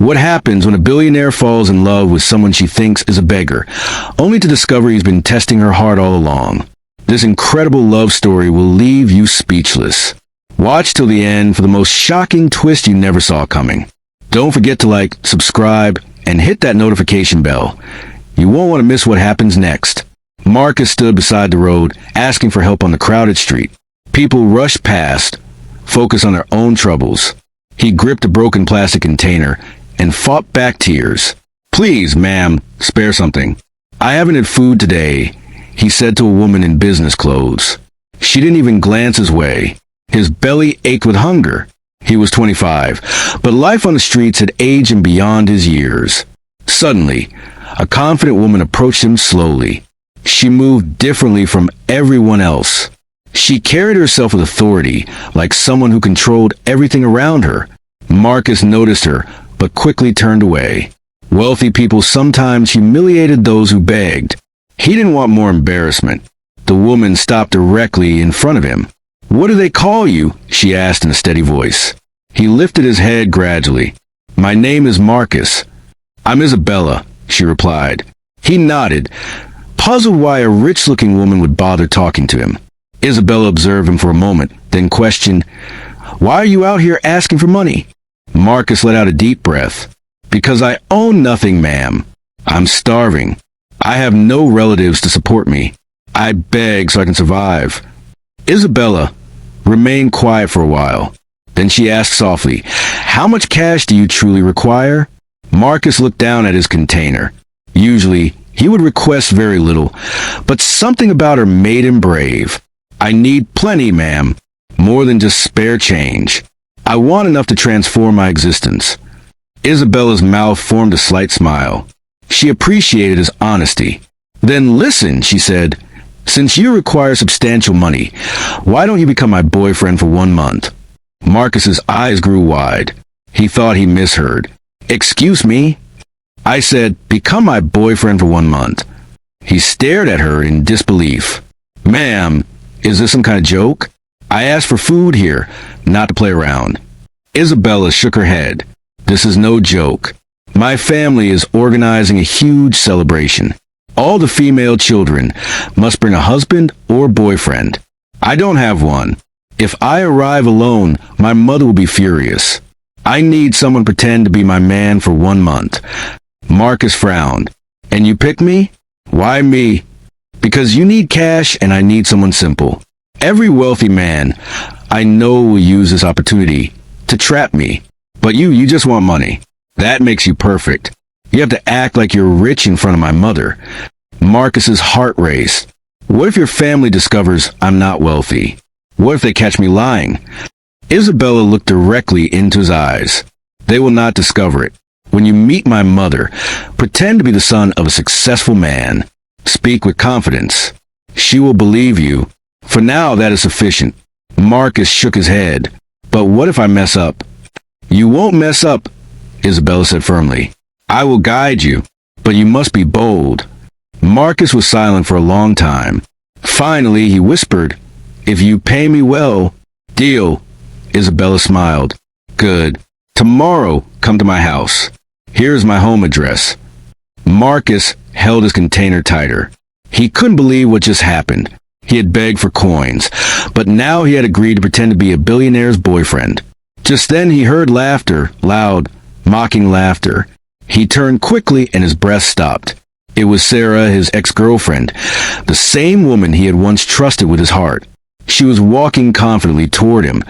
What happens when a billionaire falls in love with someone she thinks is a beggar, only to discover he's been testing her heart all along? This incredible love story will leave you speechless. Watch till the end for the most shocking twist you never saw coming. Don't forget to like, subscribe, and hit that notification bell. You won't want to miss what happens next. Marcus stood beside the road, asking for help on the crowded street. People rushed past, focused on their own troubles. He gripped a broken plastic container and fought back tears. "Please, ma'am, spare something. I haven't had food today," he said to a woman in business clothes. She didn't even glance his way. His belly ached with hunger. He was 25, but life on the streets had aged him beyond his years. Suddenly, a confident woman approached him slowly. She moved differently from everyone else. She carried herself with authority, like someone who controlled everything around her. Marcus noticed her, but quickly turned away. Wealthy people sometimes humiliated those who begged. He didn't want more embarrassment. The woman stopped directly in front of him. "What do they call you?" she asked in a steady voice. He lifted his head gradually. "My name is Marcus." "I'm Isabella," she replied. He nodded, puzzled why a rich-looking woman would bother talking to him. Isabella observed him for a moment, then questioned, "Why are you out here asking for money?" Marcus let out a deep breath. "Because I own nothing, ma'am. I'm starving. I have no relatives to support me. I beg so I can survive." Isabella remained quiet for a while. Then she asked softly, "How much cash do you truly require?" Marcus looked down at his container. Usually, he would request very little, but something about her made him brave. "I need plenty, ma'am. More than just spare change. I want enough to transform my existence." Isabella's mouth formed a slight smile. She appreciated his honesty. "Then listen," she said. "Since you require substantial money, why don't you become my boyfriend for 1 month?" Marcus's eyes grew wide. He thought he misheard. "Excuse me?" "I said, become my boyfriend for 1 month." He stared at her in disbelief. "Ma'am, is this some kind of joke? I asked for food here, not to play around." Isabella shook her head. "This is no joke. My family is organizing a huge celebration. All the female children must bring a husband or boyfriend. I don't have one. If I arrive alone, my mother will be furious. I need someone to pretend to be my man for 1 month." Marcus frowned. "And you pick me? Why me?" "Because you need cash and I need someone simple. Every wealthy man I know will use this opportunity to trap me. But you just want money. That makes you perfect. You have to act like you're rich in front of my mother." Marcus's heart raced. What if your family discovers I'm not wealthy? What if they catch me lying? Isabella looked directly into his eyes. "They will not discover it. When you meet my mother, pretend to be the son of a successful man. Speak with confidence. She will believe you. For now, that is sufficient." Marcus shook his head. "But what if I mess up?" "You won't mess up," Isabella said firmly. "I will guide you, but you must be bold." Marcus was silent for a long time. Finally, he whispered, "If you pay me well." "Deal." Isabella smiled. "Good. Tomorrow, come to my house. Here's my home address." Marcus held his container tighter. He couldn't believe what just happened. He had begged for coins, but now he had agreed to pretend to be a billionaire's boyfriend. Just then he heard laughter, loud, mocking laughter. He turned quickly and his breath stopped. It was Sarah, his ex-girlfriend, the same woman he had once trusted with his heart. She was walking confidently toward him,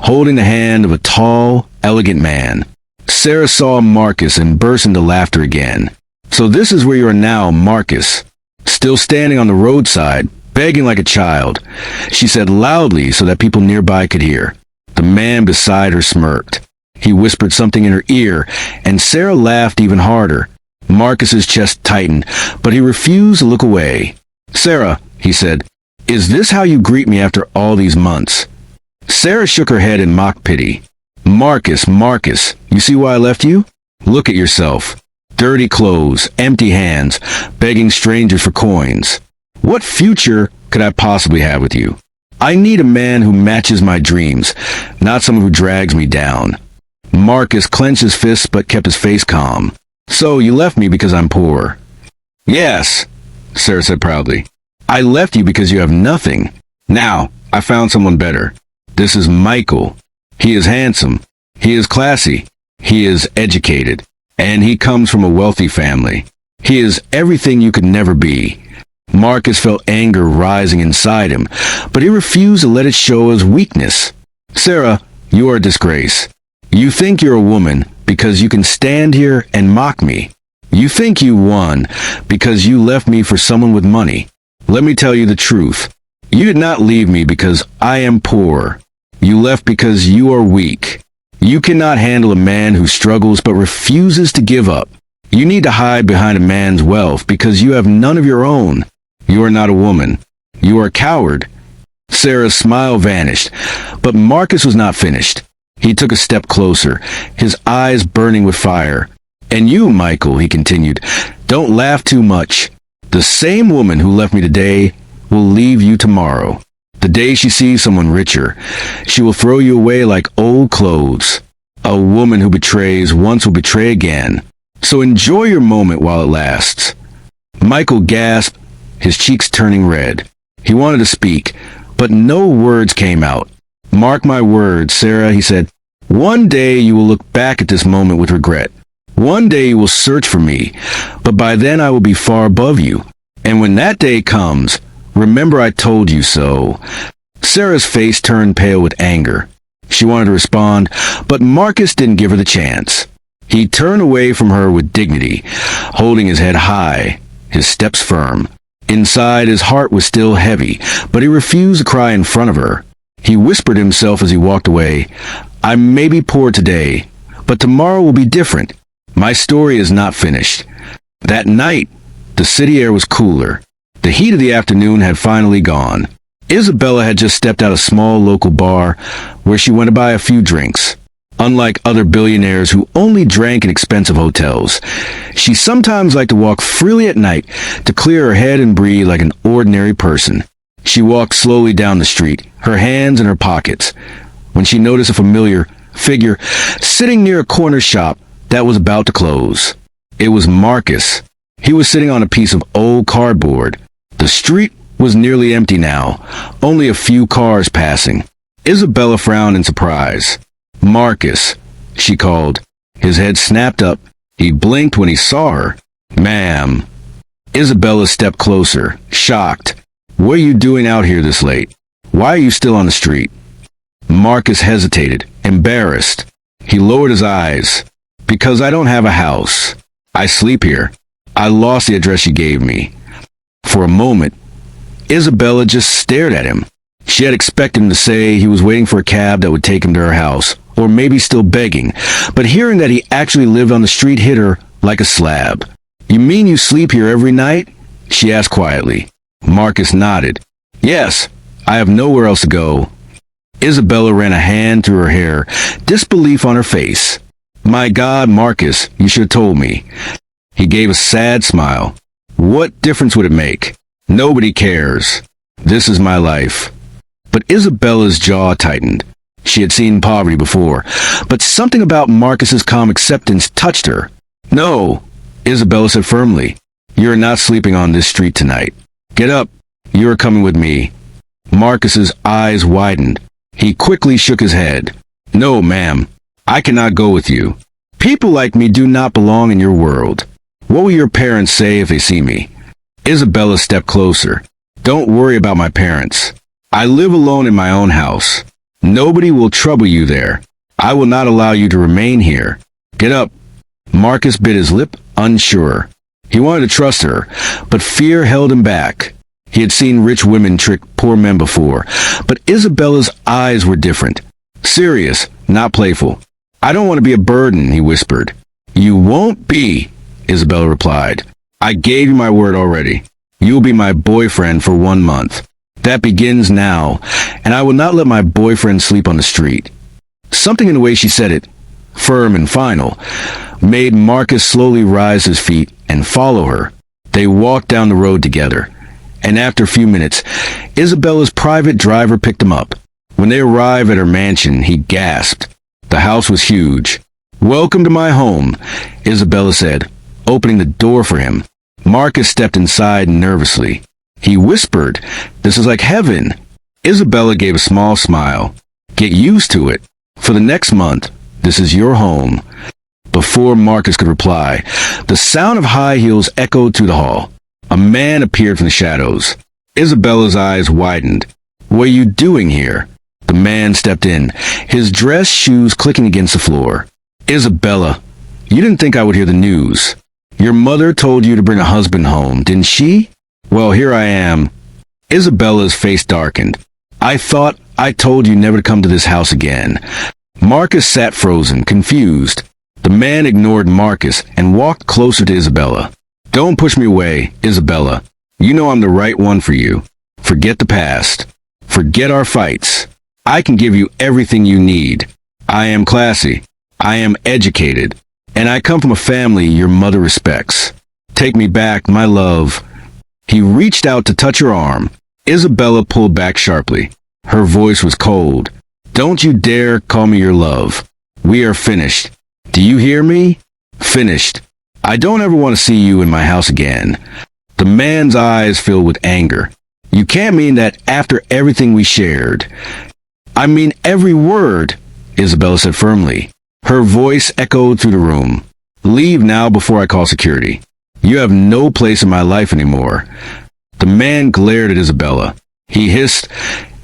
holding the hand of a tall, elegant man. Sarah saw Marcus and burst into laughter again. "So this is where you are now, Marcus." Still standing on the roadside, begging like a child, she said loudly so that people nearby could hear. The man beside her smirked. He whispered something in her ear, and Sarah laughed even harder. Marcus's chest tightened, but he refused to look away. "Sarah," he said, "is this how you greet me after all these months?" Sarah shook her head in mock pity. Marcus, you see why I left you? Look at yourself. Dirty clothes, empty hands, begging strangers for coins. What future could I possibly have with you? I need a man who matches my dreams, not someone who drags me down." Marcus clenched his fists but kept his face calm. So, you left me because I'm poor? Yes, Sarah said proudly. I left you because you have nothing. Now, I found someone better. This is Michael. He is handsome. He is classy. He is educated. And he comes from a wealthy family. He is everything you could never be. Marcus felt anger rising inside him, but he refused to let it show as weakness. Sarah, you are a disgrace. You think you're a woman because you can stand here and mock me. You think you won because you left me for someone with money. Let me tell you the truth. You did not leave me because I am poor. You left because you are weak. You cannot handle a man who struggles but refuses to give up. You need to hide behind a man's wealth because you have none of your own. You are not a woman. You are a coward. Sarah's smile vanished, but Marcus was not finished. He took a step closer, his eyes burning with fire. And you, Michael, he continued, don't laugh too much. The same woman who left me today will leave you tomorrow. The day she sees someone richer, she will throw you away like old clothes. A woman who betrays once will betray again. So enjoy your moment while it lasts. Michael gasped, his cheeks turning red. He wanted to speak, but no words came out. Mark my words, Sarah, he said. One day you will look back at this moment with regret. One day you will search for me, but by then I will be far above you. And when that day comes, remember I told you so. Sarah's face turned pale with anger. She wanted to respond, but Marcus didn't give her the chance. He turned away from her with dignity, holding his head high, his steps firm. Inside, his heart was still heavy, but he refused to cry in front of her. He whispered to himself as he walked away, I may be poor today, but tomorrow will be different. My story is not finished. That night, the city air was cooler. The heat of the afternoon had finally gone. Isabella had just stepped out of a small local bar where she went to buy a few drinks. Unlike other billionaires who only drank in expensive hotels, she sometimes liked to walk freely at night to clear her head and breathe like an ordinary person. She walked slowly down the street, her hands in her pockets, when she noticed a familiar figure sitting near a corner shop that was about to close. It was Marcus. He was sitting on a piece of old cardboard. The street was nearly empty now, only a few cars passing. Isabella frowned in surprise. Marcus, she called. His head snapped up. He blinked when he saw her. Ma'am. Isabella stepped closer, shocked. What are you doing out here this late? Why are you still on the street? Marcus hesitated, embarrassed. He lowered his eyes. Because I don't have a house. I sleep here. I lost the address you gave me. For a moment, Isabella just stared at him. She had expected him to say he was waiting for a cab that would take him to her house, or maybe still begging, but hearing that he actually lived on the street hit her like a slab. You mean you sleep here every night? She asked quietly. Marcus nodded. Yes, I have nowhere else to go. Isabella ran a hand through her hair, disbelief on her face. My God, Marcus, you should have told me. He gave a sad smile. What difference would it make? Nobody cares. This is my life. But Isabella's jaw tightened. She had seen poverty before, but something about Marcus's calm acceptance touched her. No, Isabella said firmly. You're not sleeping on this street tonight. Get up. You're coming with me. Marcus's eyes widened. He quickly shook his head. No, ma'am. I cannot go with you. People like me do not belong in your world. What will your parents say if they see me? Isabella stepped closer. Don't worry about my parents. I live alone in my own house. Nobody will trouble you there. I will not allow you to remain here. Get up. Marcus bit his lip, unsure. He wanted to trust her, but fear held him back. He had seen rich women trick poor men before, but Isabella's eyes were different. Serious, not playful. I don't want to be a burden, he whispered. You won't be, Isabella replied. I gave you my word already. You will be my boyfriend for 1 month. That begins now, and I will not let my boyfriend sleep on the street. Something in the way she said it, firm and final, made Marcus slowly rise to his feet and follow her. They walked down the road together, and after a few minutes, Isabella's private driver picked him up. When they arrived at her mansion, he gasped. The house was huge. Welcome to my home, Isabella said, opening the door for him. Marcus stepped inside nervously. He whispered, "This is like heaven." Isabella gave a small smile. "Get used to it. For the next month, this is your home." Before Marcus could reply, the sound of high heels echoed through the hall. A man appeared from the shadows. Isabella's eyes widened. "What are you doing here?" The man stepped in, his dress shoes clicking against the floor. "Isabella, you didn't think I would hear the news. Your mother told you to bring a husband home, didn't she? Well, here I am." Isabella's face darkened. "I thought I told you never to come to this house again." Marcus sat frozen, confused. The man ignored Marcus and walked closer to Isabella. "Don't push me away, Isabella. You know I'm the right one for you. Forget the past. Forget our fights. I can give you everything you need. I am classy. I am educated. And I come from a family your mother respects. Take me back, my love." He reached out to touch her arm. Isabella pulled back sharply. Her voice was cold. "Don't you dare call me your love. We are finished. Do you hear me? Finished. I don't ever want to see you in my house again." The man's eyes filled with anger. "You can't mean that after everything we shared." "I mean every word," Isabella said firmly. Her voice echoed through the room. "Leave now before I call security. You have no place in my life anymore." The man glared at Isabella. He hissed,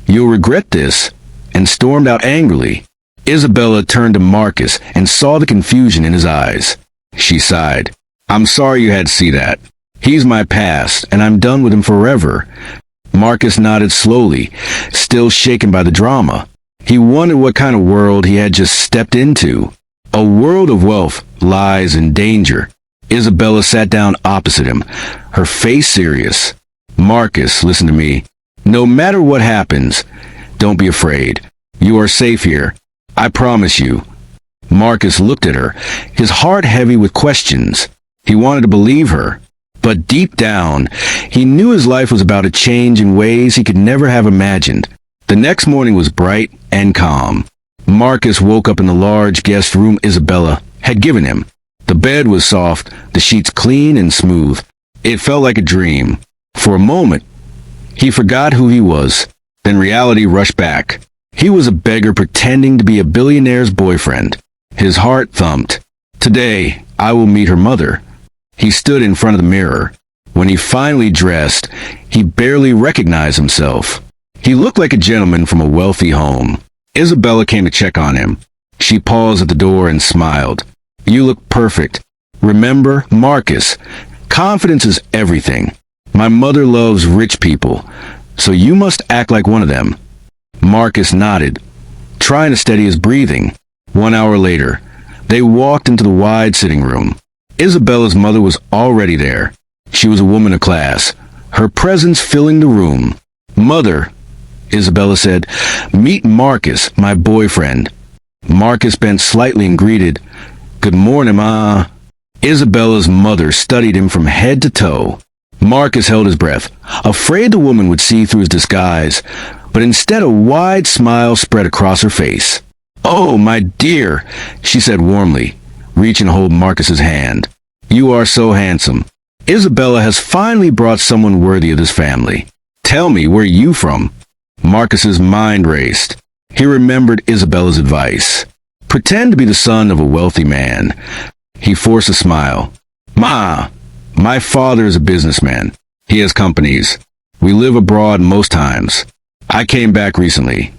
"You'll regret this," and stormed out angrily. Isabella turned to Marcus and saw the confusion in his eyes. She sighed. "I'm sorry you had to see that. He's my past, and I'm done with him forever." Marcus nodded slowly, still shaken by the drama. He wondered what kind of world he had just stepped into. A world of wealth, lies, and danger. Isabella sat down opposite him, her face serious. "Marcus, listen to me. No matter what happens, don't be afraid. You are safe here. I promise you." Marcus looked at her, his heart heavy with questions. He wanted to believe her, but deep down, he knew his life was about to change in ways he could never have imagined. The next morning was bright and calm. Marcus woke up in the large guest room Isabella had given him. The bed was soft, the sheets clean and smooth. It felt like a dream. For a moment, he forgot who he was. Then reality rushed back. He was a beggar pretending to be a billionaire's boyfriend. His heart thumped. "Today, I will meet her mother." He stood in front of the mirror. When he finally dressed, he barely recognized himself. He looked like a gentleman from a wealthy home. Isabella came to check on him. She paused at the door and smiled. "You look perfect. Remember, Marcus, confidence is everything. My mother loves rich people, so you must act like one of them." Marcus nodded, trying to steady his breathing. 1 hour later, they walked into the wide sitting room. Isabella's mother was already there. She was a woman of class, her presence filling the room. "Mother," Isabella said, "meet Marcus, my boyfriend." Marcus bent slightly and greeted, "Good morning, Ma." Isabella's mother studied him from head to toe. Marcus held his breath, afraid the woman would see through his disguise, but instead a wide smile spread across her face. "Oh, my dear," she said warmly, reaching to hold Marcus's hand. "You are so handsome. Isabella has finally brought someone worthy of this family. Tell me, where are you from?" Marcus's mind raced. He remembered Isabella's advice. Pretend to be the son of a wealthy man. He forced a smile. "Ma, my father is a businessman. He has companies. We live abroad most times. I came back recently."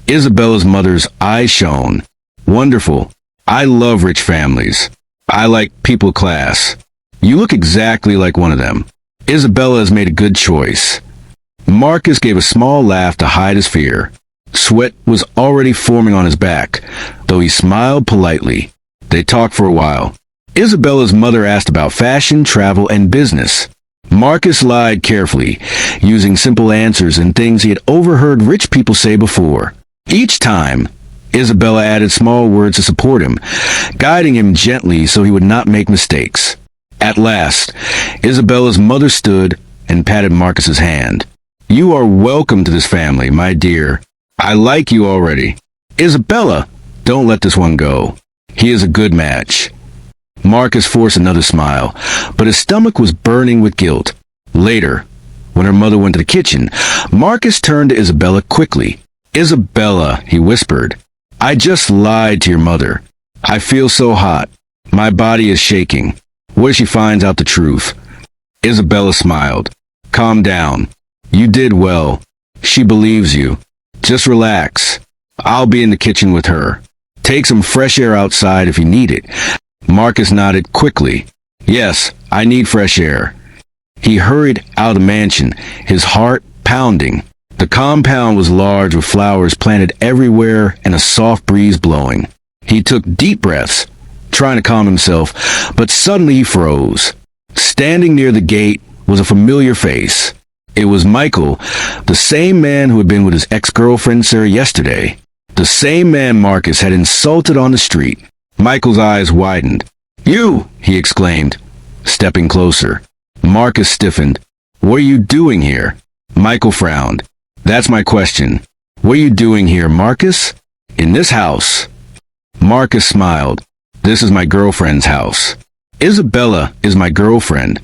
Isabella's mother's eyes shone. "Wonderful. I love rich families. I like people of class. You look exactly like one of them. Isabella has made a good choice." Marcus gave a small laugh to hide his fear. Sweat was already forming on his back, though he smiled politely. They talked for a while. Isabella's mother asked about fashion, travel, and business. Marcus lied carefully, using simple answers and things he had overheard rich people say before. Each time, Isabella added small words to support him, guiding him gently so he would not make mistakes. At last, Isabella's mother stood and patted Marcus's hand. "You are welcome to this family, my dear. I like you already. Isabella, don't let this one go." He is a good match. Marcus forced another smile, but his stomach was burning with guilt. Later, when her mother went to the kitchen, Marcus turned to Isabella quickly. "Isabella," he whispered, "I just lied to your mother. I feel so hot. My body is shaking. What if she finds out the truth?" Isabella smiled. "Calm down. You did well. She believes you. Just relax. I'll be in the kitchen with her. Take some fresh air outside if you need it." Marcus nodded quickly. "Yes, I need fresh air." He hurried out of the mansion, his heart pounding. The compound was large with flowers planted everywhere and a soft breeze blowing. He took deep breaths, trying to calm himself, but suddenly he froze. Standing near the gate was a familiar face. It was Michael, the same man who had been with his ex-girlfriend Sarah yesterday. The same man Marcus had insulted on the street. Michael's eyes widened. "You!" he exclaimed, stepping closer. Marcus stiffened. "What are you doing here?" Michael frowned. "That's my question. What are you doing here, Marcus? In this house?" Marcus smiled. "This is my girlfriend's house. Isabella is my girlfriend."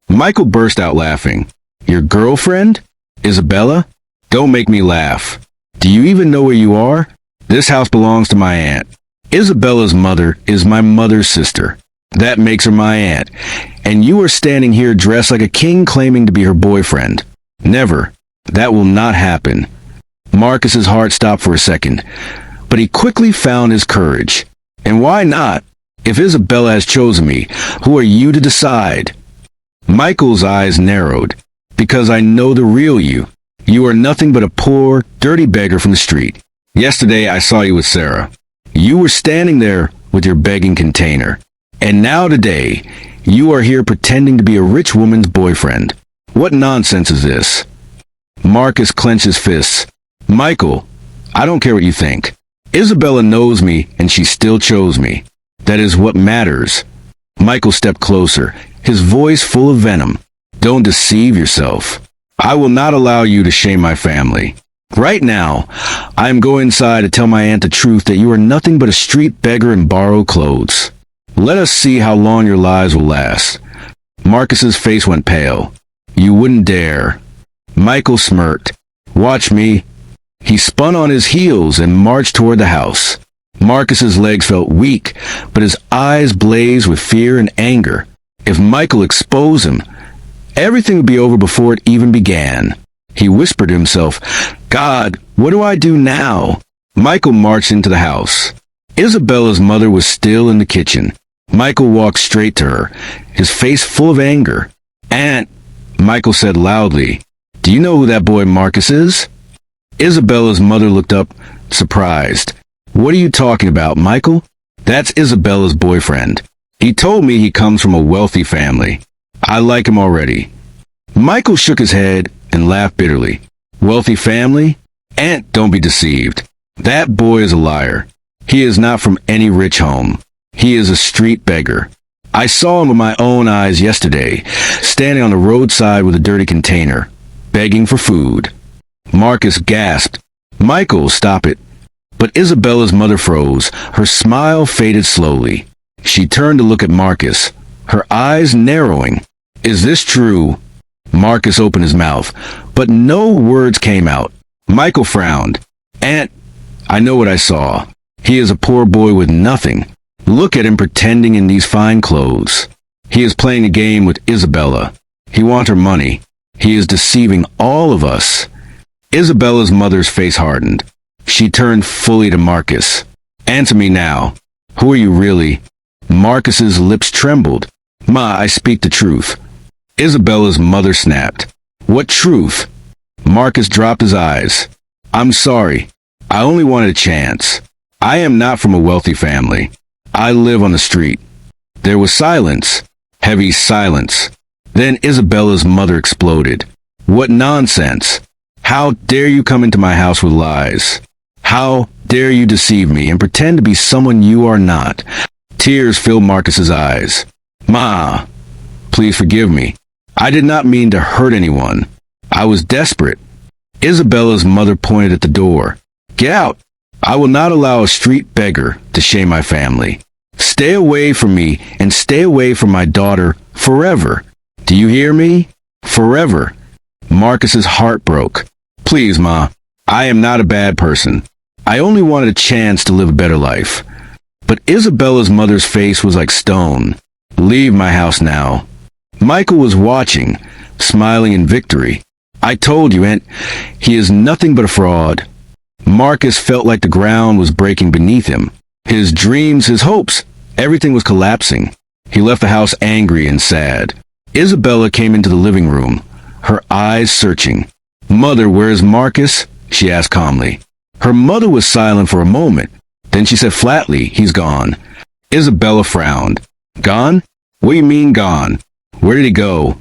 Michael burst out laughing. "Your girlfriend? Isabella? Don't make me laugh. Do you even know where you are? This house belongs to my aunt. Isabella's mother is my mother's sister. That makes her my aunt. And you are standing here dressed like a king claiming to be her boyfriend. Never. That will not happen." Marcus's heart stopped for a second, but he quickly found his courage. "And why not? If Isabella has chosen me, who are you to decide?" Michael's eyes narrowed. "Because I know the real you. You are nothing but a poor, dirty beggar from the street. Yesterday I saw you with Sarah. You were standing there with your begging container. And now today, you are here pretending to be a rich woman's boyfriend. What nonsense is this?" Marcus clenched his fists. "Michael, I don't care what you think. Isabella knows me and she still chose me. That is what matters." Michael stepped closer, his voice full of venom. "Don't deceive yourself. I will not allow you to shame my family. Right now, I am going inside to tell my aunt the truth that you are nothing but a street beggar in borrowed clothes. Let us see how long your lives will last." Marcus's face went pale. "You wouldn't dare." Michael smirked. "Watch me." He spun on his heels and marched toward the house. Marcus's legs felt weak, but his eyes blazed with fear and anger. If Michael exposed him, everything would be over before it even began. He whispered to himself, "God, what do I do now?" Michael marched into the house. Isabella's mother was still in the kitchen. Michael walked straight to her, his face full of anger. "Aunt," Michael said loudly, "do you know who that boy Marcus is?" Isabella's mother looked up, surprised. "What are you talking about, Michael?" "That's Isabella's boyfriend. He told me he comes from a wealthy family. I like him already." Michael shook his head and laughed bitterly. "Wealthy family? Aunt, don't be deceived. That boy is a liar. He is not from any rich home. He is a street beggar. I saw him with my own eyes yesterday, standing on the roadside with a dirty container, begging for food." Marcus gasped. "Michael, stop it." But Isabella's mother froze. Her smile faded slowly. She turned to look at Marcus, her eyes narrowing. "Is this true?" Marcus opened his mouth, but no words came out. Michael frowned. "Aunt, I know what I saw. He is a poor boy with nothing. Look at him pretending in these fine clothes. He is playing a game with Isabella. He wants her money. He is deceiving all of us." Isabella's mother's face hardened. She turned fully to Marcus. "Answer me now. Who are you really?" Marcus's lips trembled. "Ma, I speak the truth." Isabella's mother snapped. "What truth?" Marcus dropped his eyes. "I'm sorry. I only wanted a chance. I am not from a wealthy family. I live on the street." There was silence. Heavy silence. Then Isabella's mother exploded. "What nonsense! How dare you come into my house with lies? How dare you deceive me and pretend to be someone you are not?" Tears filled Marcus's eyes. "Ma, please forgive me. I did not mean to hurt anyone. I was desperate." Isabella's mother pointed at the door. "Get out! I will not allow a street beggar to shame my family." Stay away from me and stay away from my daughter forever. Do you hear me? Forever. Marcus's heart broke. Please, Ma. I am not a bad person. I only wanted a chance to live a better life. But Isabella's mother's face was like stone. Leave my house now. Michael was watching, smiling in victory. I told you, Aunt, he is nothing but a fraud. Marcus felt like the ground was breaking beneath him. His dreams, his hopes, everything was collapsing. He left the house angry and sad. Isabella came into the living room, her eyes searching. Mother, where is Marcus? She asked calmly. Her mother was silent for a moment. Then she said flatly, he's gone. Isabella frowned. Gone? What do you mean gone? Where did he go?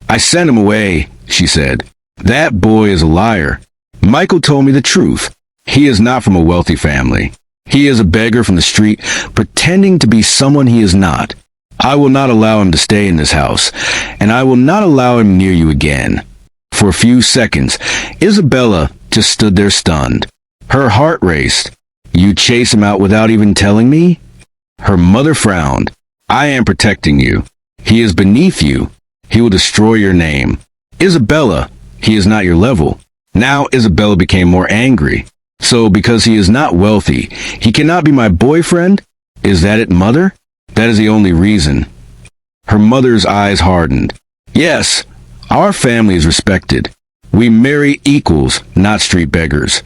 I sent him away, she said. That boy is a liar. Michael told me the truth. He is not from a wealthy family. He is a beggar from the street, pretending to be someone he is not. I will not allow him to stay in this house, and I will not allow him near you again. For a few seconds, Isabella just stood there stunned. Her heart raced. You chase him out without even telling me? Her mother frowned. I am protecting you. He is beneath you. He will destroy your name. Isabella, he is not your level. Now Isabella became more angry. So because he is not wealthy, he cannot be my boyfriend? Is that it, Mother? That is the only reason. Her mother's eyes hardened. Yes, our family is respected. We marry equals, not street beggars.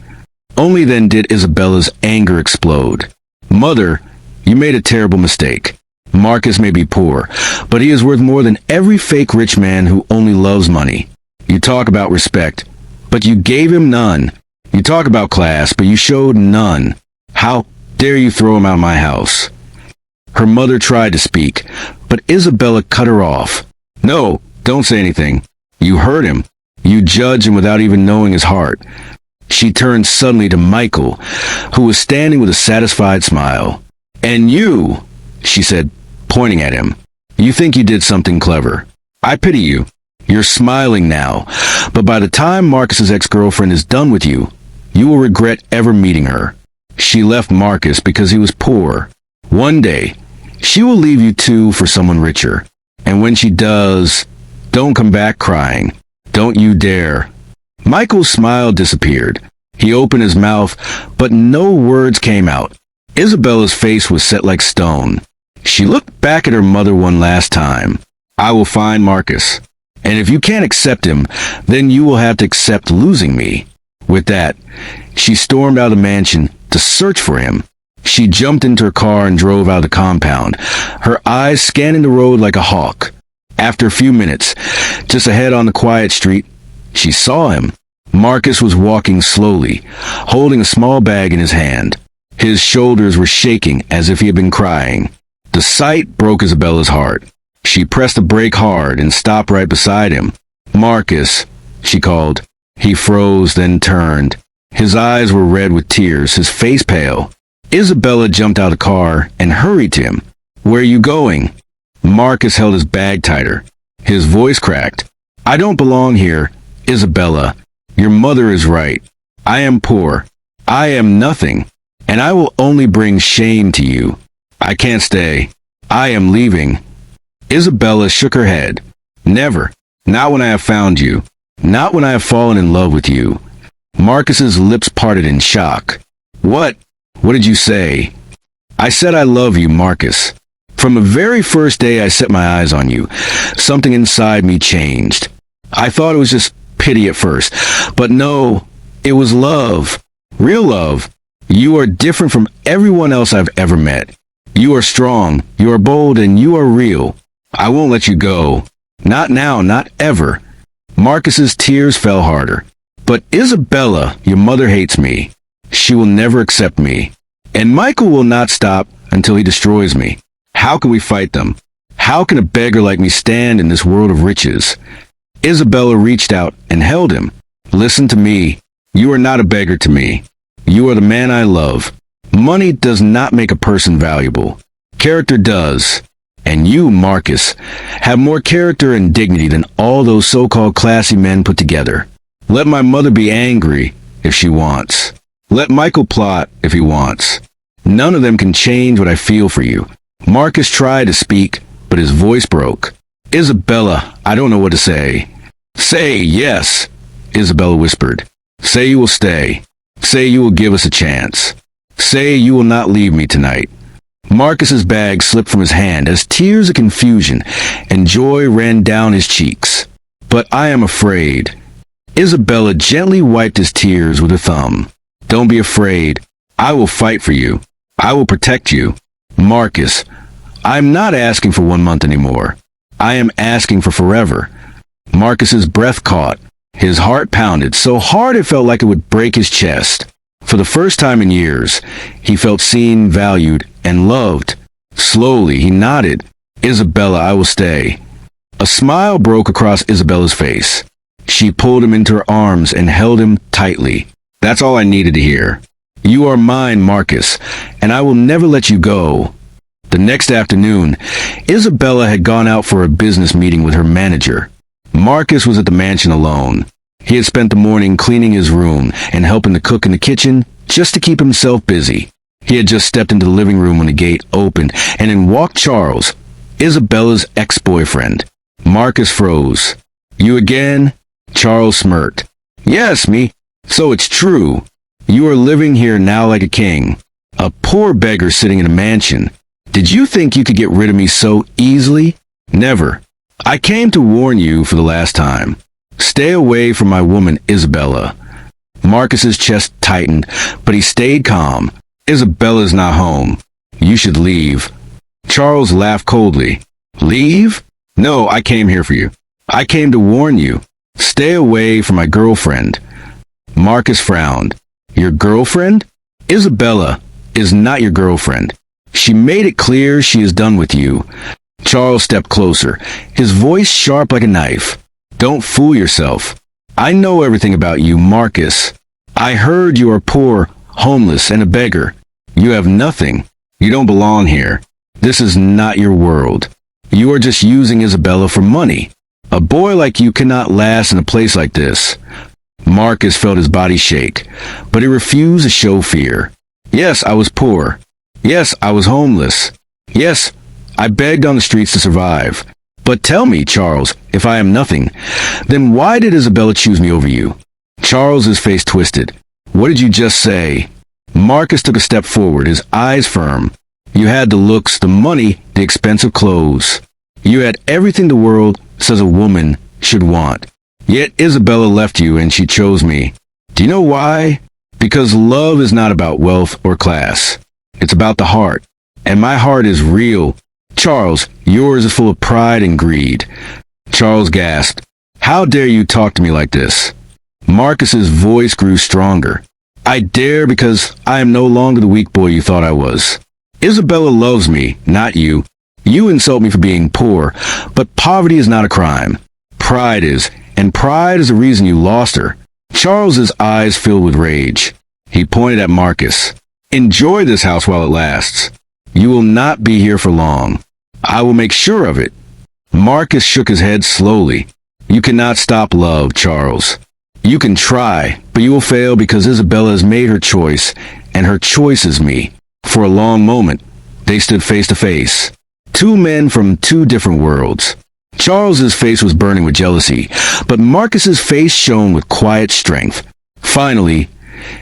Only then did Isabella's anger explode. Mother, you made a terrible mistake. Marcus may be poor, but he is worth more than every fake rich man who only loves money. You talk about respect, but you gave him none. You talk about class, but you showed none. How dare you throw him out of my house? Her mother tried to speak, but Isabella cut her off. No, don't say anything. You hurt him. You judge him without even knowing his heart. She turned suddenly to Michael, who was standing with a satisfied smile. And you, she said, pointing at him, you think you did something clever. I pity you. You're smiling now, but by the time Marcus's ex-girlfriend is done with you, you will regret ever meeting her. She left Marcus because he was poor. One day, she will leave you too for someone richer. And when she does, don't come back crying. Don't you dare. Michael's smile disappeared. He opened his mouth, but no words came out. Isabella's face was set like stone. She looked back at her mother one last time. I will find Marcus. And if you can't accept him, then you will have to accept losing me. With that, she stormed out of the mansion to search for him. She jumped into her car and drove out of the compound, her eyes scanning the road like a hawk. After a few minutes, just ahead on the quiet street, she saw him. Marcus was walking slowly, holding a small bag in his hand. His shoulders were shaking as if he had been crying. The sight broke Isabella's heart. She pressed the brake hard and stopped right beside him. Marcus, she called. He froze, then turned. His eyes were red with tears, his face pale. Isabella jumped out of the car and hurried to him. Where are you going? Marcus held his bag tighter. His voice cracked. I don't belong here, Isabella. Your mother is right. I am poor. I am nothing. And I will only bring shame to you. I can't stay. I am leaving. Isabella shook her head. Never. Not when I have found you. Not when I have fallen in love with you. Marcus's lips parted in shock. What? What did you say? I said I love you, Marcus. From the very first day I set my eyes on you, something inside me changed. I thought it was just pity at first, but no, it was love. Real love. You are different from everyone else I've ever met. You are strong, you are bold, and you are real. I won't let you go. Not now, not ever. Marcus's tears fell harder. But Isabella, your mother hates me. She will never accept me. And Michael will not stop until he destroys me. How can we fight them? How can a beggar like me stand in this world of riches? Isabella reached out and held him. Listen to me. You are not a beggar to me. You are the man I love. Money does not make a person valuable. Character does. And you, Marcus, have more character and dignity than all those so-called classy men put together. Let my mother be angry if she wants. Let Michael plot if he wants. None of them can change what I feel for you. Marcus tried to speak, but his voice broke. Isabella, I don't know what to say. Say yes, Isabella whispered. Say you will stay. Say you will give us a chance. Say you will not leave me tonight. Marcus's bag slipped from his hand as tears of confusion and joy ran down his cheeks. But I am afraid. Isabella gently wiped his tears with her thumb. Don't be afraid. I will fight for you. I will protect you. Marcus, I'm not asking for 1 month anymore. I am asking for forever. Marcus's breath caught. His heart pounded so hard it felt like it would break his chest. For the first time in years, he felt seen, valued, and loved. Slowly, he nodded. Isabella, I will stay. A smile broke across Isabella's face. She pulled him into her arms and held him tightly. That's all I needed to hear. You are mine, Marcus, and I will never let you go. The next afternoon, Isabella had gone out for a business meeting with her manager. Marcus was at the mansion alone. He had spent the morning cleaning his room and helping to cook in the kitchen just to keep himself busy. He had just stepped into the living room when the gate opened, and in walked Charles, Isabella's ex-boyfriend. Marcus froze. You again? Charles smirked. Yes, me. So it's true. You are living here now like a king. A poor beggar sitting in a mansion. Did you think you could get rid of me so easily? Never. I came to warn you for the last time. Stay away from my woman, Isabella. Marcus's chest tightened, but he stayed calm. Isabella's not home. You should leave. Charles laughed coldly. Leave? No, I came here for you. I came to warn you. Stay away from my girlfriend. Marcus frowned. Your girlfriend? Isabella is not your girlfriend. She made it clear she is done with you. Charles stepped closer, his voice sharp like a knife. Don't fool yourself. I know everything about you, Marcus. I heard you are poor, homeless, and a beggar. You have nothing. You don't belong here. This is not your world. You are just using Isabella for money. A boy like you cannot last in a place like this. Marcus felt his body shake, but he refused to show fear. Yes, I was poor. Yes, I was homeless. Yes, I begged on the streets to survive. But tell me, Charles, if I am nothing, then why did Isabella choose me over you? Charles's face twisted. What did you just say? Marcus took a step forward, his eyes firm. You had the looks, the money, the expensive clothes. You had everything the world says a woman should want. Yet Isabella left you and she chose me. Do you know why? Because love is not about wealth or class. It's about the heart. And my heart is real. Charles, yours is full of pride and greed. Charles gasped. How dare you talk to me like this? Marcus's voice grew stronger. I dare because I am no longer the weak boy you thought I was. Isabella loves me, not you. You insult me for being poor, but poverty is not a crime. Pride is, and pride is the reason you lost her. Charles's eyes filled with rage. He pointed at Marcus. Enjoy this house while it lasts. You will not be here for long. I will make sure of it. Marcus shook his head slowly. You cannot stop love, Charles. You can try, but you will fail because Isabella has made her choice, and her choice is me. For a long moment, they stood face to face. Two men from two different worlds. Charles's face was burning with jealousy, but Marcus's face shone with quiet strength. Finally,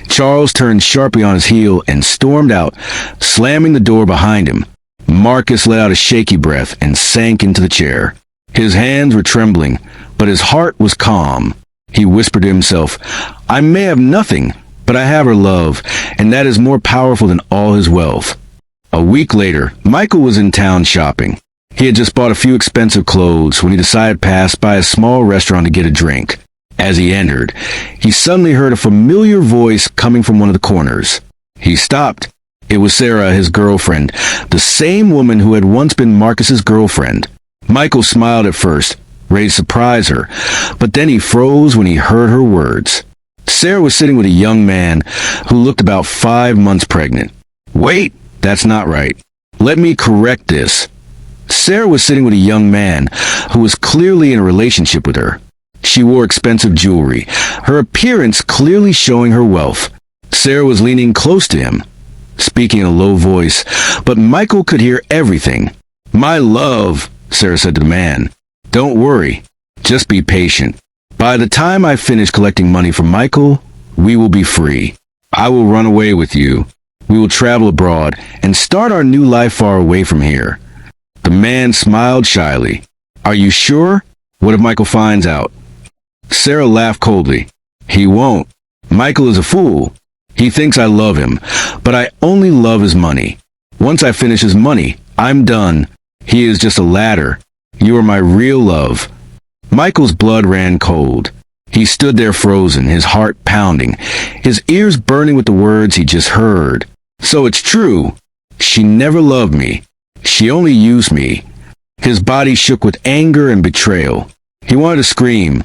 Charles turned sharply on his heel and stormed out, slamming the door behind him. Marcus let out a shaky breath and sank into the chair. His hands were trembling, but his heart was calm. He whispered to himself, I may have nothing, but I have her love, and that is more powerful than all his wealth. A week later, Michael was in town shopping. He had just bought a few expensive clothes when he decided to pass by a small restaurant to get a drink. As he entered, he suddenly heard a familiar voice coming from one of the corners. He stopped. It was Sarah, his girlfriend, the same woman who had once been Marcus's girlfriend. Michael smiled at first, ready to surprise her, but then he froze when he heard her words. Sarah was sitting with a young man who looked about 5 months pregnant. Wait, that's not right. Let me correct this. Sarah was sitting with a young man who was clearly in a relationship with her. She wore expensive jewelry, her appearance clearly showing her wealth. Sarah was leaning close to him. speaking in a low voice, but Michael could hear everything. "My love," Sarah said to the man, "don't worry. Just be patient. By the time I finish collecting money from Michael, we will be free. I will run away with you. We will travel abroad and start our new life far away from here." The man smiled shyly. "Are you sure? What if Michael finds out?" Sarah laughed coldly. "He won't. Michael is a fool. He thinks I love him, but I only love his money. Once I finish his money, I'm done. He is just a ladder. You are my real love." Michael's blood ran cold. He stood there frozen, his heart pounding, his ears burning with the words he just heard. So it's true. She never loved me. She only used me. His body shook with anger and betrayal. He wanted to scream,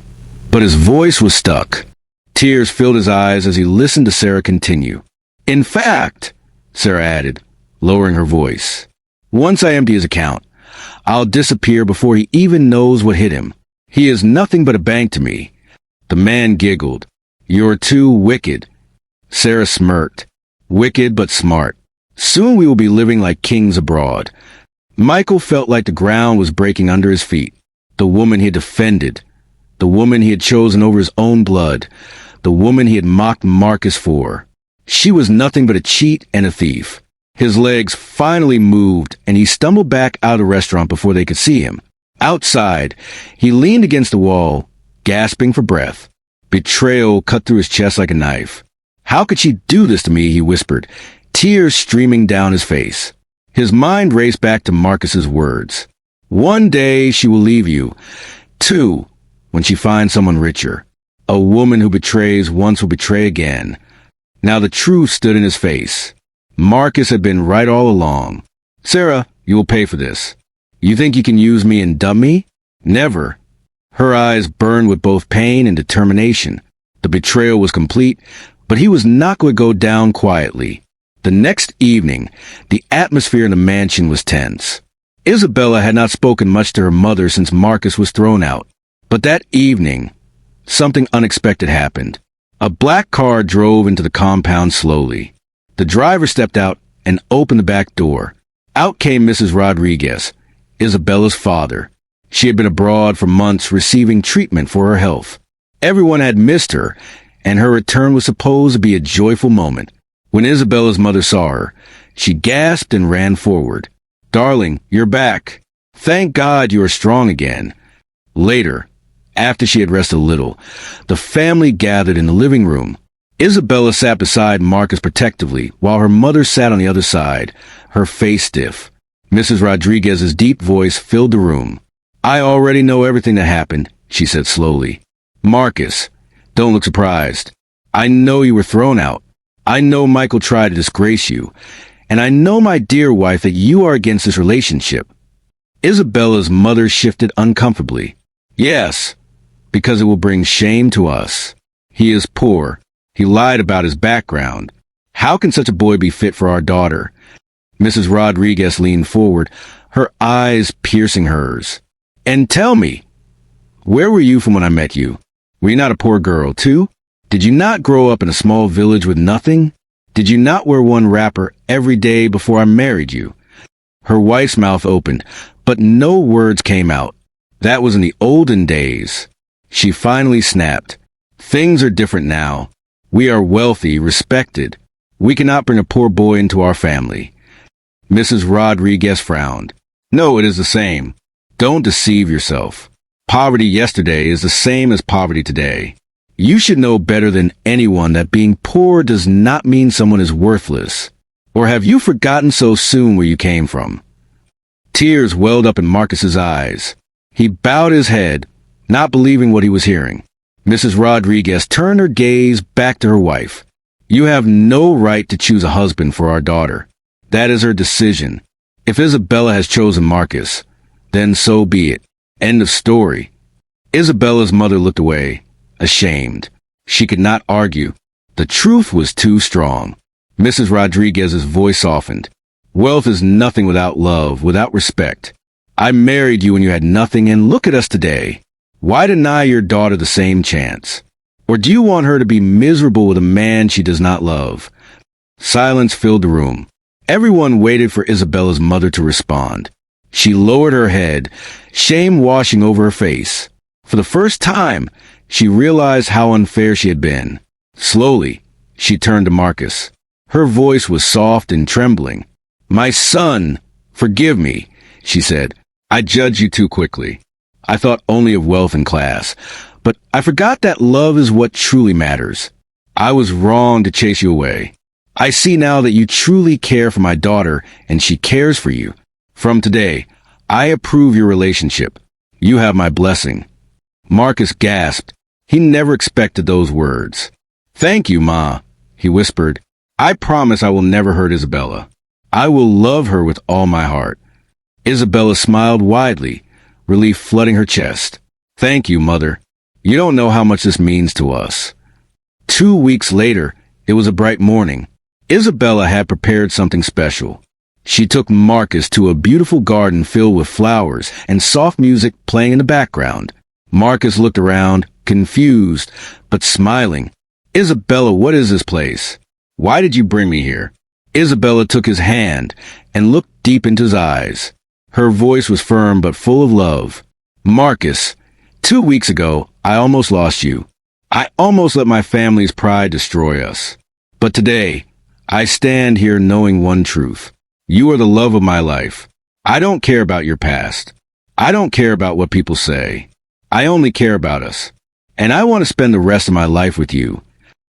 but his voice was stuck. Tears filled his eyes as he listened to Sarah continue. "In fact," Sarah added, lowering her voice, "once I empty his account, I'll disappear before he even knows what hit him. He is nothing but a bank to me." The man giggled. "You're too wicked." Sarah smirked. "Wicked but smart. Soon we will be living like kings abroad." Michael felt like the ground was breaking under his feet. The woman he had defended. The woman he had chosen over his own blood. The woman he had mocked Marcus for. She was nothing but a cheat and a thief. His legs finally moved, and he stumbled back out of the restaurant before they could see him. Outside, he leaned against the wall, gasping for breath. Betrayal cut through his chest like a knife. "How could she do this to me?" he whispered, tears streaming down his face. His mind raced back to Marcus's words. "One day she will leave you. 2, when she finds someone richer. A woman who betrays once will betray again." Now the truth stood in his face. Marcus had been right all along. "Sarah, you will pay for this. You think you can use me and dump me? Never." Her eyes burned with both pain and determination. The betrayal was complete, but he was not going to go down quietly. The next evening, the atmosphere in the mansion was tense. Isabella had not spoken much to her mother since Marcus was thrown out. But that evening, something unexpected happened. A black car drove into the compound slowly. The driver stepped out and opened the back door. Out came Mrs. Rodriguez, Isabella's father. She had been abroad for months receiving treatment for her health. Everyone had missed her, and her return was supposed to be a joyful moment. When Isabella's mother saw her, she gasped and ran forward. "Darling, you're back. Thank God you are strong again." Later, after she had rested a little, the family gathered in the living room. Isabella sat beside Marcus protectively, while her mother sat on the other side, her face stiff. Mrs. Rodriguez's deep voice filled the room. "I already know everything that happened," she said slowly. "Marcus, don't look surprised. I know you were thrown out. I know Michael tried to disgrace you. And I know, my dear wife, that you are against this relationship." Isabella's mother shifted uncomfortably. "Yes, because it will bring shame to us. He is poor. He lied about his background. How can such a boy be fit for our daughter?" Mrs. Rodriguez leaned forward, her eyes piercing hers. "And tell me, where were you from when I met you? Were you not a poor girl, too? Did you not grow up in a small village with nothing? Did you not wear one wrapper every day before I married you?" Her wife's mouth opened, but no words came out. That was in the olden days. She finally snapped. "Things are different now. We are wealthy, respected. We cannot bring a poor boy into our family." Mrs. Rodriguez frowned. "No, it is the same. Don't deceive yourself. Poverty yesterday is the same as poverty today. You should know better than anyone that being poor does not mean someone is worthless. Or have you forgotten so soon where you came from?" Tears welled up in Marcus's eyes. He bowed his head, not believing what he was hearing. Mrs. Rodriguez turned her gaze back to her wife. "You have no right to choose a husband for our daughter. That is her decision. If Isabella has chosen Marcus, then so be it. End of story." Isabella's mother looked away, ashamed. She could not argue. The truth was too strong. Mrs. Rodriguez's voice softened. "Wealth is nothing without love, without respect. I married you when you had nothing, and look at us today. Why deny your daughter the same chance? Or do you want her to be miserable with a man she does not love?" Silence filled the room. Everyone waited for Isabella's mother to respond. She lowered her head, shame washing over her face. For the first time, she realized how unfair she had been. Slowly, she turned to Marcus. Her voice was soft and trembling. "My son, forgive me," she said. "I judged you too quickly. I thought only of wealth and class. But I forgot that love is what truly matters. I was wrong to chase you away. I see now that you truly care for my daughter, and she cares for you. From today, I approve your relationship. You have my blessing." Marcus gasped. He never expected those words. "Thank you, Ma," he whispered. "I promise I will never hurt Isabella. I will love her with all my heart." Isabella smiled widely, relief flooding her chest. "Thank you, Mother. You don't know how much this means to us." 2 weeks later, it was a bright morning. Isabella had prepared something special. She took Marcus to a beautiful garden filled with flowers and soft music playing in the background. Marcus looked around, confused, but smiling. "Isabella, what is this place? Why did you bring me here?" Isabella took his hand and looked deep into his eyes. Her voice was firm but full of love. "Marcus, 2 weeks ago, I almost lost you. I almost let my family's pride destroy us. But today, I stand here knowing one truth. You are the love of my life. I don't care about your past. I don't care about what people say. I only care about us. And I want to spend the rest of my life with you."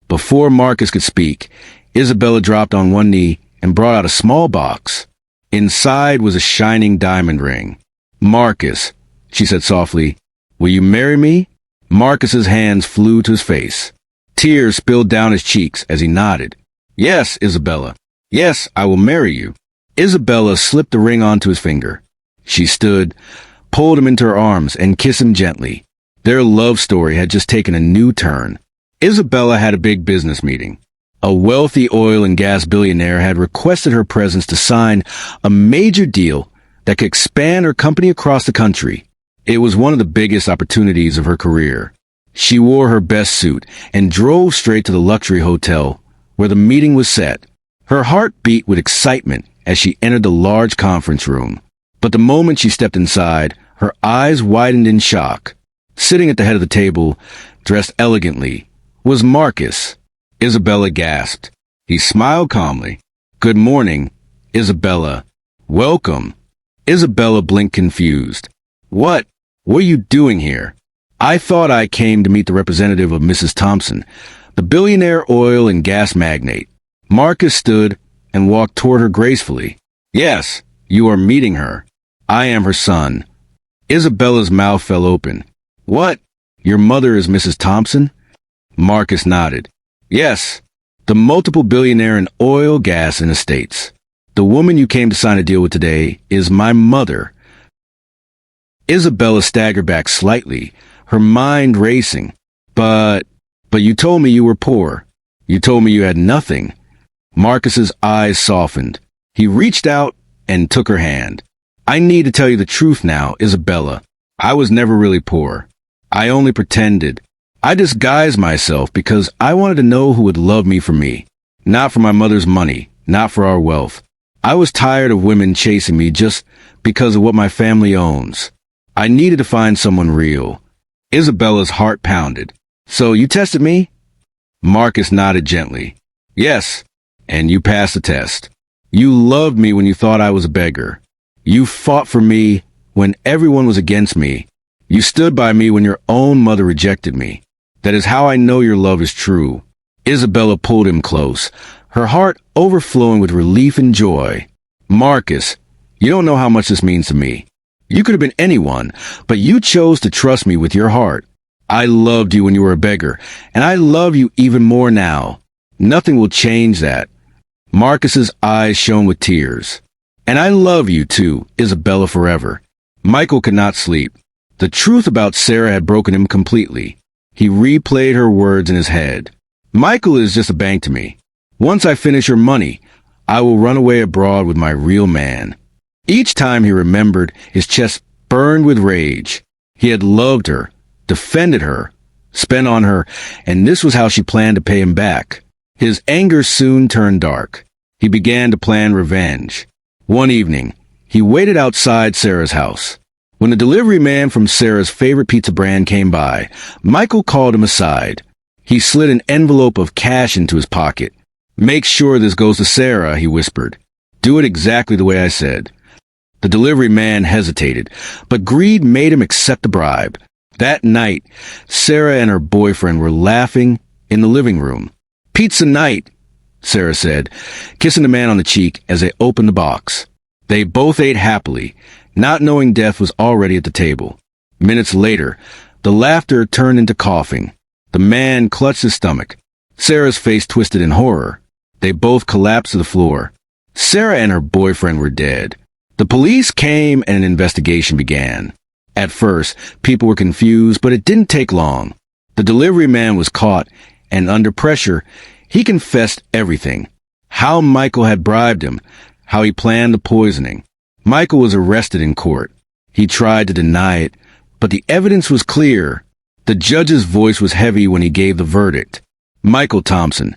Before Marcus could speak, Isabella dropped on one knee and brought out a small box. Inside was a shining diamond ring. "Marcus," she said softly, "will you marry me?" Marcus's hands flew to his face. Tears spilled down his cheeks as he nodded. "Yes, Isabella. Yes, I will marry you." Isabella slipped the ring onto his finger. She stood, pulled him into her arms, and kissed him gently. Their love story had just taken a new turn. Isabella had a big business meeting. A wealthy oil and gas billionaire had requested her presence to sign a major deal that could expand her company across the country. It was one of the biggest opportunities of her career. She wore her best suit and drove straight to the luxury hotel where the meeting was set. Her heart beat with excitement as she entered the large conference room. But the moment she stepped inside, her eyes widened in shock. Sitting at the head of the table, dressed elegantly, was Marcus. Isabella gasped. He smiled calmly. "Good morning, Isabella. Welcome." Isabella blinked confused. What are you doing here?" "I thought I came to meet the representative of Mrs. Thompson, the billionaire oil and gas magnate." Marcus stood and walked toward her gracefully. "Yes, you are meeting her. I am her son." Isabella's mouth fell open. "What? Your mother is Mrs. Thompson?" Marcus nodded. "Yes, the multiple billionaire in oil, gas, and estates. The woman you came to sign a deal with today is my mother." Isabella staggered back slightly, her mind racing. But you told me you were poor. You told me you had nothing." Marcus's eyes softened. He reached out and took her hand. "I need to tell you the truth now, Isabella. I was never really poor. I only pretended. I disguised myself because I wanted to know who would love me for me. Not for my mother's money, not for our wealth. I was tired of women chasing me just because of what my family owns. I needed to find someone real." Isabella's heart pounded. "So you tested me?" Marcus nodded gently. "Yes, and you passed the test. You loved me when you thought I was a beggar. You fought for me when everyone was against me. You stood by me when your own mother rejected me. That is how I know your love is true." Isabella pulled him close, her heart overflowing with relief and joy. "Marcus, you don't know how much this means to me. You could have been anyone, but you chose to trust me with your heart. I loved you when you were a beggar, and I love you even more now. Nothing will change that." Marcus's eyes shone with tears. "And I love you too, Isabella, forever." Michael could not sleep. The truth about Sarah had broken him completely. He replayed her words in his head. "Michael is just a bank to me. Once I finish her money, I will run away abroad with my real man." Each time he remembered, his chest burned with rage. He had loved her, defended her, spent on her, and this was how she planned to pay him back. His anger soon turned dark. He began to plan revenge. One evening, he waited outside Sarah's house. When the delivery man from Sarah's favorite pizza brand came by, Michael called him aside. He slid an envelope of cash into his pocket. "Make sure this goes to Sarah," he whispered. "Do it exactly the way I said." The delivery man hesitated, but greed made him accept the bribe. That night, Sarah and her boyfriend were laughing in the living room. "Pizza night," Sarah said, kissing the man on the cheek as they opened the box. They both ate happily, not knowing death was already at the table. Minutes later, the laughter turned into coughing. The man clutched his stomach. Sarah's face twisted in horror. They both collapsed to the floor. Sarah and her boyfriend were dead. The police came and an investigation began. At first, people were confused, but it didn't take long. The delivery man was caught, and under pressure, he confessed everything. How Michael had bribed him, how he planned the poisoning. Michael was arrested in court. He tried to deny it, but the evidence was clear. The judge's voice was heavy when he gave the verdict. "Michael Thompson,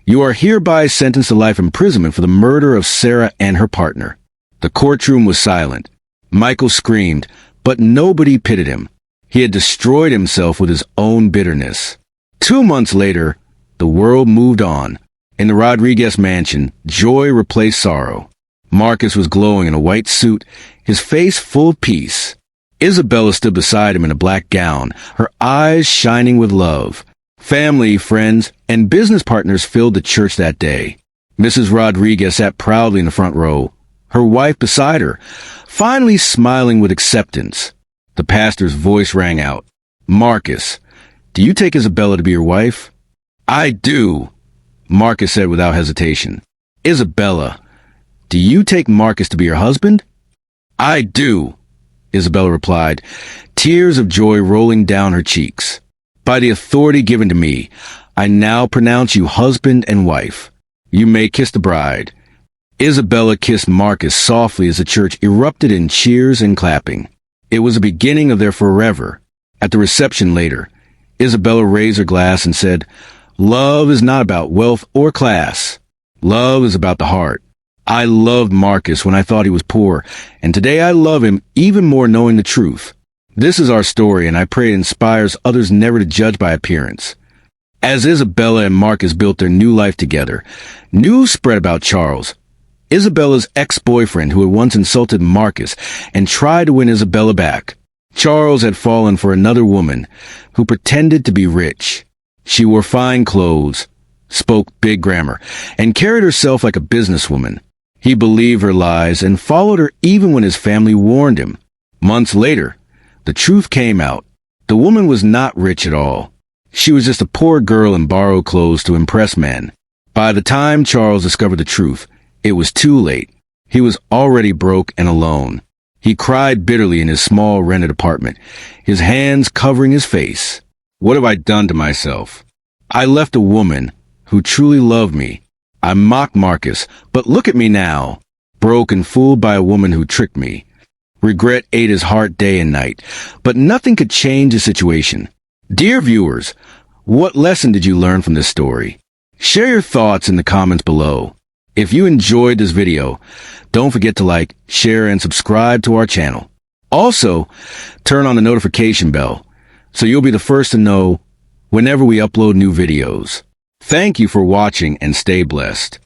you are hereby sentenced to life imprisonment for the murder of Sarah and her partner." The courtroom was silent. Michael screamed, but nobody pitied him. He had destroyed himself with his own bitterness. 2 months later, the world moved on. In the Rodriguez mansion, joy replaced sorrow. Marcus was glowing in a white suit, his face full of peace. Isabella stood beside him in a black gown, her eyes shining with love. Family, friends, and business partners filled the church that day. Mrs. Rodriguez sat proudly in the front row, her wife beside her, finally smiling with acceptance. The pastor's voice rang out. "Marcus, do you take Isabella to be your wife?" "I do," Marcus said without hesitation. "Isabella, do you take Marcus to be your husband?" "I do," Isabella replied, tears of joy rolling down her cheeks. "By the authority given to me, I now pronounce you husband and wife. You may kiss the bride." Isabella kissed Marcus softly as the church erupted in cheers and clapping. It was the beginning of their forever. At the reception later, Isabella raised her glass and said, "Love is not about wealth or class. Love is about the heart. I loved Marcus when I thought he was poor, and today I love him even more knowing the truth." This is our story, and I pray it inspires others never to judge by appearance. As Isabella and Marcus built their new life together, news spread about Charles, Isabella's ex-boyfriend who had once insulted Marcus and tried to win Isabella back. Charles had fallen for another woman who pretended to be rich. She wore fine clothes, spoke big grammar, and carried herself like a businesswoman. He believed her lies and followed her even when his family warned him. Months later, the truth came out. The woman was not rich at all. She was just a poor girl in borrowed clothes to impress men. By the time Charles discovered the truth, it was too late. He was already broke and alone. He cried bitterly in his small rented apartment, his hands covering his face. "What have I done to myself? I left a woman who truly loved me. I mocked Marcus, but look at me now, broke and fooled by a woman who tricked me." Regret ate his heart day and night, but nothing could change the situation. Dear viewers, what lesson did you learn from this story? Share your thoughts in the comments below. If you enjoyed this video, don't forget to like, share, and subscribe to our channel. Also, turn on the notification bell so you'll be the first to know whenever we upload new videos. Thank you for watching and stay blessed.